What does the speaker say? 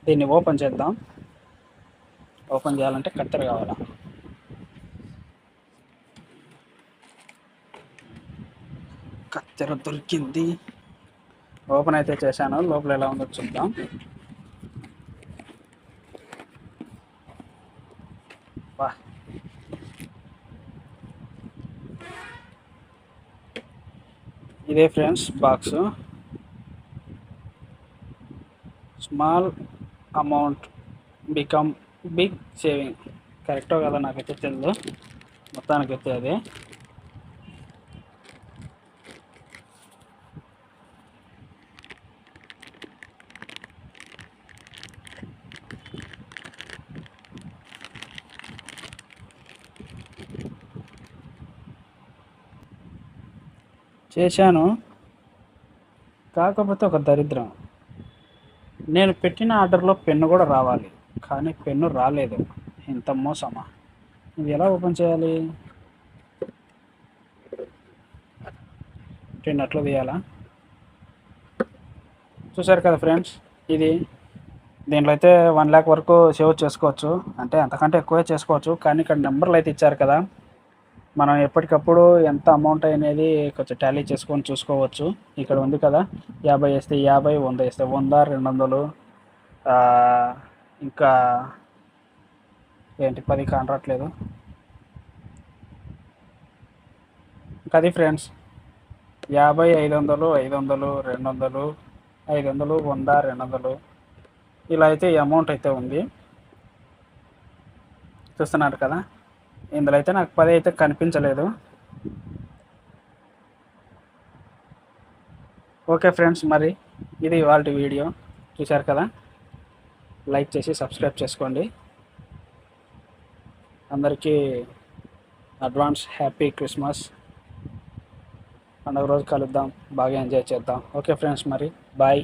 దీన్ని ఓపెన్ చేద్దాం. ఓపెన్ చేయాలంటే కత్తెర కావాలా. కత్తెర దొరికింది. ఓపెన్ అయితే చేశాను. లోపల ఎలా ఉందో చూద్దాం. వా, ఇదే friends box. Small amount become big saving. కరెక్టో కదా నాకైతే తెలియదు, మొత్తానికైతే అదే. చేశాను, కాకపోతే ఒక దరిద్రం. నేను పెట్టిన ఆర్డర్లో పెన్ను కూడా రావాలి, కానీ పెన్ను రాలేదు. ఇంత మోసమా? ఇది ఎలా ఓపెన్ చేయాలి? నట్లు తీయాలా? చూసారు కదా ఫ్రెండ్స్, ఇది దీంట్లో అయితే 1 lakh వరకు సేవ్ చేసుకోవచ్చు, అంటే అంతకంటే ఎక్కువే చేసుకోవచ్చు. కానీ ఇక్కడ నెంబర్లు అయితే ఇచ్చారు కదా, మనం ఎప్పటికప్పుడు ఎంత అమౌంట్ అనేది కొంచెం టాలీ చేసుకొని చూసుకోవచ్చు. ఇక్కడ ఉంది కదా, 50 వేస్తే 50, 100 వేస్తే 100, 200, ఇంకా ఏంటి 10 కానరాట్లేదు. ఇంకా అది ఫ్రెండ్స్, 50, 500, 500, 200, 500, 100, 200 ఇలా అయితే ఈ అమౌంట్ అయితే ఉంది. చూస్తున్నారు కదా, ఇందులో అయితే నాకు 10 అయితే కనిపించలేదు. ఓకే ఫ్రెండ్స్, మరి ఇది ఇవాళ వీడియో. చూశారు కదా, లైక్ చేసి సబ్స్క్రైబ్ చేసుకోండి. అందరికీ అడ్వాన్స్ హ్యాపీ క్రిస్మస్. పండుగ రోజు కలుద్దాం, బాగా ఎంజాయ్ చేద్దాం. ఓకే ఫ్రెండ్స్, మరి బాయ్.